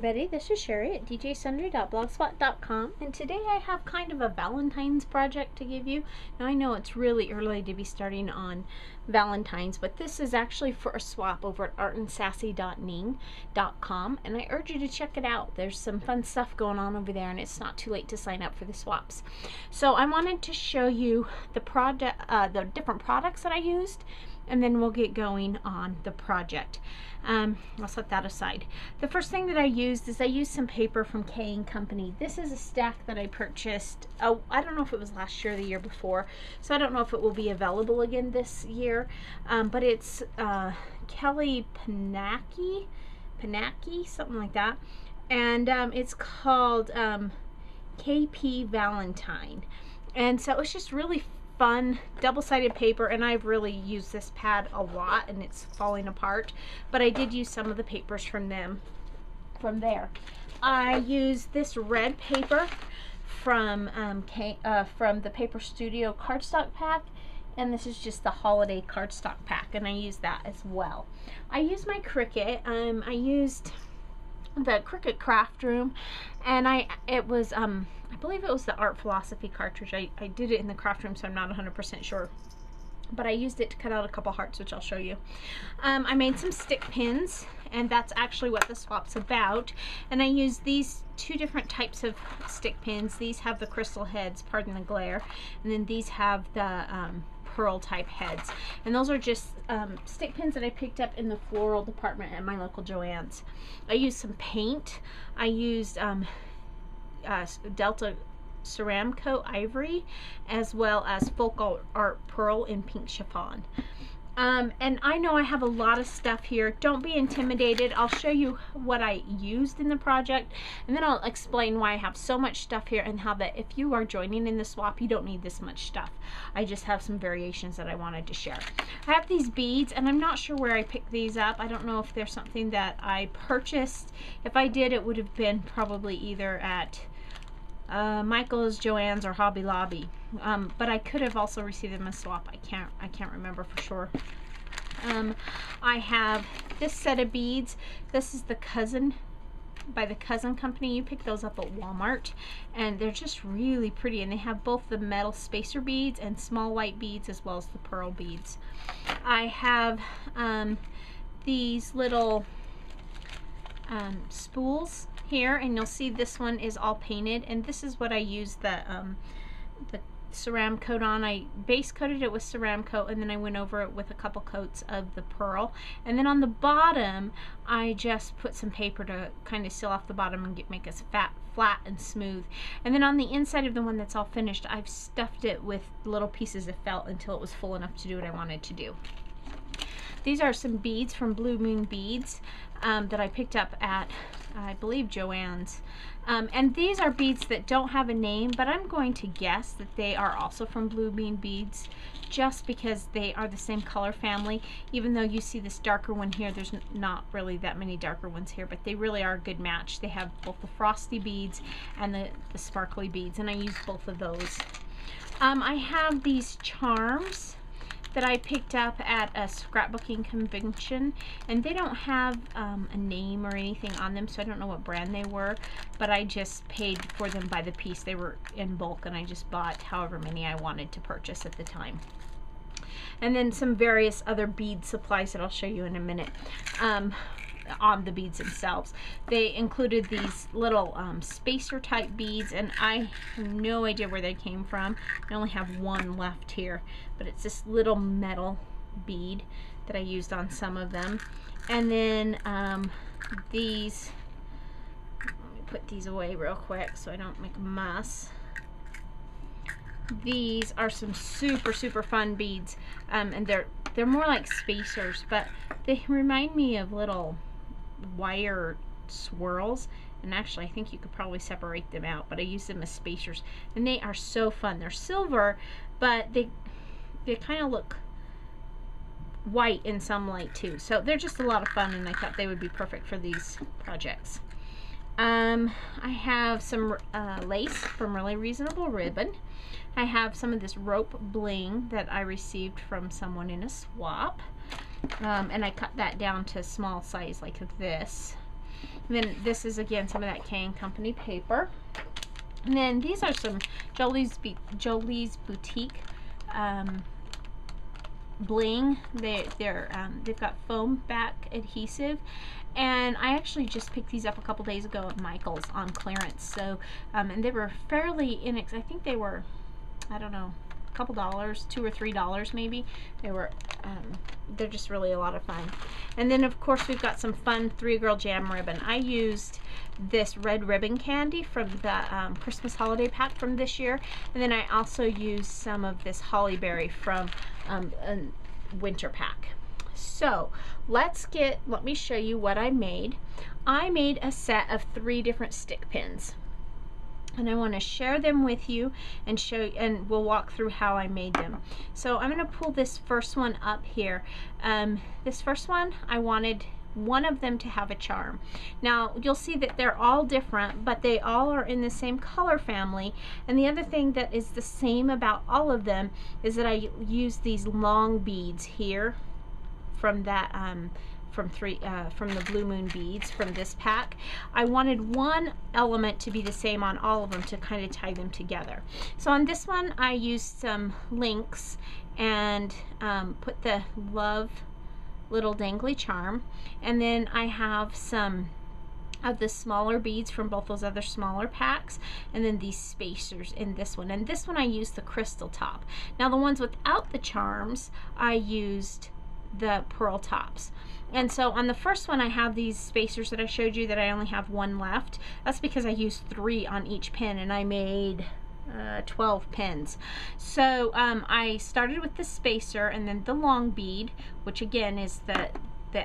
everybody, this is Cheri at djsundry.blogspot.com, and today I have kind of a Valentine's project to give you. Now I know it's really early to be starting on Valentine's, but this is actually for a swap over at artandsassy.ning.com, and I urge you to check it out. There's some fun stuff going on over there, and it's not too late to sign up for the swaps. So I wanted to show you the different products that I used, and then we'll get going on the project. I'll set that aside. The first thing that I used is I used some paper from K & Company. This is a stack that I purchased, I don't know if it was last year or the year before, so I don't know if it will be available again this year, but it's Kelly Panacki, something like that, and it's called KP Valentine. And so it's just really fun double-sided paper, and I've really used this pad a lot and it's falling apart, but I did use some of the papers from there. I used this red paper from the Paper Studio cardstock pack, and this is just the holiday cardstock pack, and I used that as well. I used my Cricut. I used the Cricut Craft Room, and I believe it was the Art Philosophy cartridge. I did it in the craft room, so I'm not 100% sure, but I used it to cut out a couple hearts, which I'll show you. I made some stick pins, and that's actually what the swap's about. And I used these two different types of stick pins. These have the crystal heads, pardon the glare, and then these have the pearl type heads, and those are just stick pins that I picked up in the floral department at my local Joann's. I used some paint. I used Delta Ceramcoat Ivory, as well as Folk Art Pearl in pink chiffon. And I know I have a lot of stuff here. Don't be intimidated. I'll show you what I used in the project, and then I'll explain why I have so much stuff here, and how that if you are joining in the swap, you don't need this much stuff. I just have some variations that I wanted to share. I have these beads, and I'm not sure where I picked these up. I don't know if they're something that I purchased. If I did, it would have been probably either at Michael's, Joann's, or Hobby Lobby, but I could have also received them as swap. I can't remember for sure. I have this set of beads. This is the Cousin by the Cousin Company. You pick those up at Walmart, and they're just really pretty, and they have both the metal spacer beads and small white beads, as well as the pearl beads. I have these little spools here, and you'll see this one is all painted, and this is what I used the Ceramcoat on. I base coated it with Ceramcoat, and then I went over it with a couple coats of the pearl, and then on the bottom I just put some paper to kind of seal off the bottom and make it flat and smooth. And then on the inside of the one that's all finished, I've stuffed it with little pieces of felt until it was full enough to do what I wanted to do. These are some beads from Blue Moon Beads that I picked up at, I believe, Joann's. And these are beads that don't have a name, but I'm going to guess that they are also from Blue Moon Beads, just because they are the same color family. Even though you see this darker one here, there's not really that many darker ones here, but they really are a good match. They have both the frosty beads and the sparkly beads, and I use both of those. I have these charms that I picked up at a scrapbooking convention, and they don't have a name or anything on them, so I don't know what brand they were, but I just paid for them by the piece. They were in bulk, and I just bought however many I wanted to purchase at the time. And then some various other bead supplies that I'll show you in a minute. On the beads themselves, they included these little spacer type beads, and I have no idea where they came from. I only have one left here, but it's this little metal bead that I used on some of them. And then these, let me put these away real quick so I don't make a mess. These are some super fun beads, and they're more like spacers, but they remind me of little wire swirls, and actually I think you could probably separate them out, but I use them as spacers, and they are so fun. They're silver, but they kind of look white in some light too, so they're just a lot of fun, and I thought they would be perfect for these projects. I have some lace from Really Reasonable Ribbon. I have some of this rope bling that I received from someone in a swap. And I cut that down to small size like this. And then this is again some of that K & Company paper. And then these are some Jolie's Boutique bling. They've got foam back adhesive, and I actually just picked these up a couple days ago at Michael's on clearance. So and they were fairly I think they were, I don't know, a couple dollars, $2 or $3 maybe. They were they're just really a lot of fun. And then of course we've got some fun 3-Girl Jam ribbon. I used this red ribbon candy from the Christmas holiday pack from this year, and then I also used some of this holly berry from a winter pack. So let me show you what I made. I made a set of 3 different stick pins, and I want to share them with you and and we'll walk through how I made them. So I'm going to pull this first one up here. This first one, I wanted one of them to have a charm. Now you'll see that they're all different, but they all are in the same color family. And the other thing that is the same about all of them is that I use these long beads here from that from the Blue Moon beads from this pack. I wanted one element to be the same on all of them to kind of tie them together. So on this one I used some links and put the love little dangly charm, and then I have some of the smaller beads from both those other smaller packs, and then these spacers in this one. And this one I used the crystal top. Now the ones without the charms, I used the pearl tops. And so on the first one I have these spacers that I showed you that I only have one left. That's because I used 3 on each pin, and I made 12 pins. So I started with the spacer and then the long bead, which again is the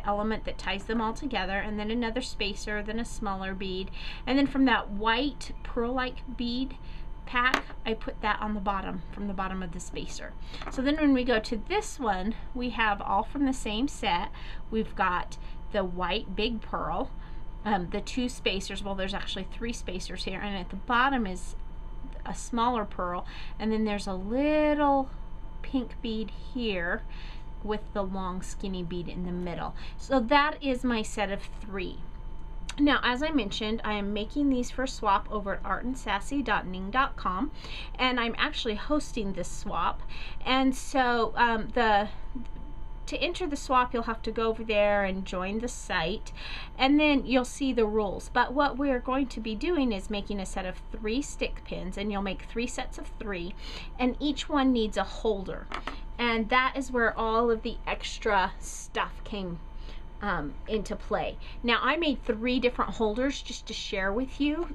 element that ties them all together, and then another spacer, then a smaller bead, and then from that white pearl-like bead pack I put that on the bottom, from the bottom of the spacer. So then when we go to this one, we have all from the same set. We've got the white big pearl, the 2 spacers, well there's actually 3 spacers here, and at the bottom is a smaller pearl, and then there's a little pink bead here with the long skinny bead in the middle. So that is my set of 3. Now, as I mentioned, I am making these for swap over at artandsassy.ning.com, and I'm actually hosting this swap. And so to enter the swap, you'll have to go over there and join the site, and then you'll see the rules. But what we're going to be doing is making a set of 3 stick pins, and you'll make 3 sets of 3, and each one needs a holder. And that is where all of the extra stuff came into play. Now I made 3 different holders just to share with you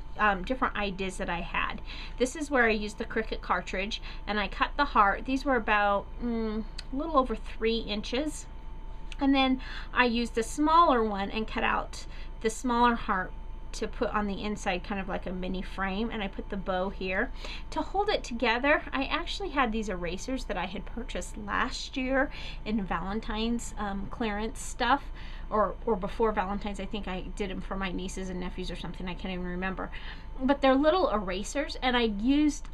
different ideas that I had. This is where I used the Cricut cartridge, and I cut the heart. These were about a little over 3 inches, and then I used the smaller one and cut out the smaller heart to put on the inside, kind of like a mini frame, and I put the bow here. To hold it together, I actually had these erasers that I had purchased last year in Valentine's clearance stuff, or before Valentine's. I think I did them for my nieces and nephews or something, I can't even remember. But they're little erasers, and I used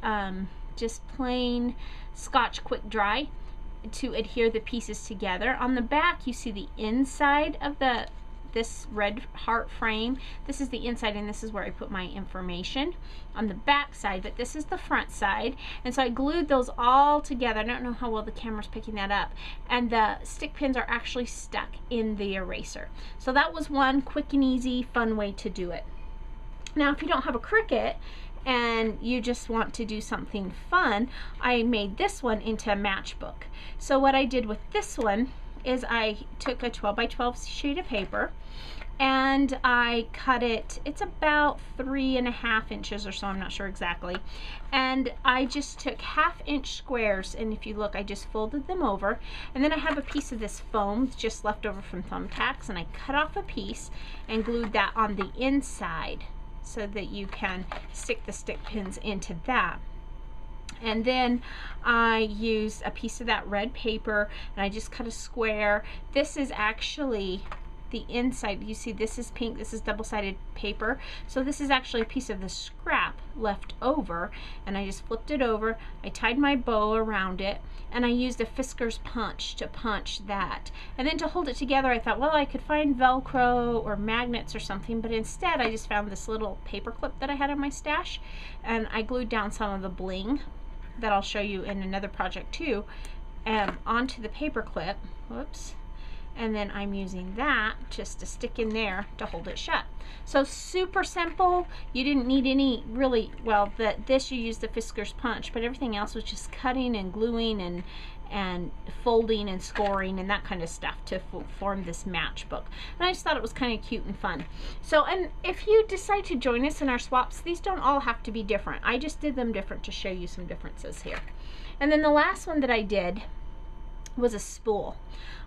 just plain Scotch Quick Dry to adhere the pieces together. On the back you see the inside of this red heart frame. This is the inside, and this is where I put my information on the back side, but this is the front side. And so I glued those all together. I don't know how well the camera's picking that up, and the stick pins are actually stuck in the eraser. So that was one quick and easy fun way to do it. Now if you don't have a Cricut and you just want to do something fun, I made this one into a matchbook. So what I did with this one is I took a 12 by 12 sheet of paper, and I cut it, it's about 3.5 inches or so, I'm not sure exactly, and I just took 1/2 inch squares, and if you look, I just folded them over, and then I have a piece of this foam just left over from thumbtacks, and I cut off a piece and glued that on the inside so that you can stick the stick pins into that. And then I used a piece of that red paper, and I just cut a square. This is actually the inside. You see this is pink, this is double-sided paper. So this is actually a piece of the scrap left over, and I just flipped it over. I tied my bow around it, and I used a Fisker's punch to punch that. And then to hold it together, I thought, well, I could find Velcro or magnets or something, but instead I just found this little paper clip that I had in my stash, and I glued down some of the bling that I'll show you in another project too, onto the paper clip. Whoops. And then I'm using that just to stick in there to hold it shut. So super simple. You didn't need any really, well, this you used the Fisker's punch, but everything else was just cutting and gluing and folding and scoring and that kind of stuff to form this matchbook. And I just thought it was kind of cute and fun. So, and if you decide to join us in our swaps, these don't all have to be different. I just did them different to show you some differences here. And then the last one that I did was a spool.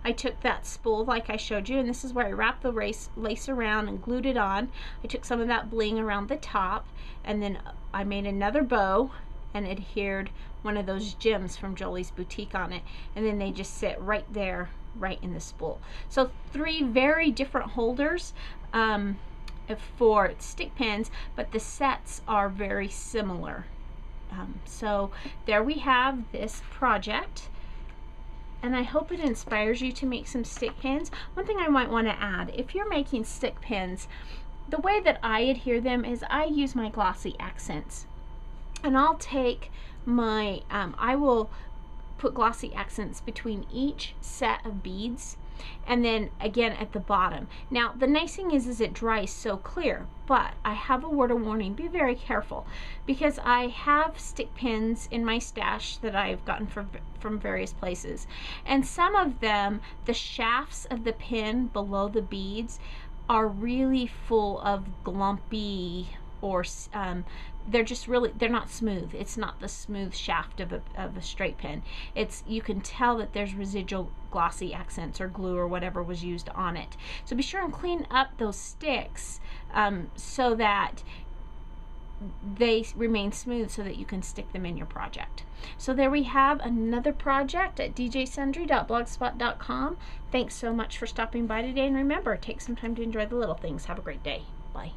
I took that spool like I showed you, and this is where I wrapped the lace around and glued it on. I took some of that bling around the top, and then I made another bow and adhered one of those gems from Jolie's Boutique on it, and then they just sit right there, right in the spool. So 3 very different holders for stick pins, but the sets are very similar. So there we have this project, and I hope it inspires you to make some stick pins. One thing I might want to add, if you're making stick pins, the way that I adhere them is I use my glossy accents. And I'll take my, I will put glossy accents between each set of beads, and then again at the bottom. Now the nice thing is it dries so clear, but I have a word of warning, be very careful, because I have stick pins in my stash that I've gotten from various places, and some of them, the shafts of the pin below the beads are really full of glumpy, or they're just really, they're not smooth. It's not the smooth shaft of a straight pin. It's, you can tell that there's residual glossy accents or glue or whatever was used on it. So be sure and clean up those sticks so that they remain smooth, so that you can stick them in your project. So there we have another project at djsundry.blogspot.com. Thanks so much for stopping by today, and remember, take some time to enjoy the little things. Have a great day. Bye.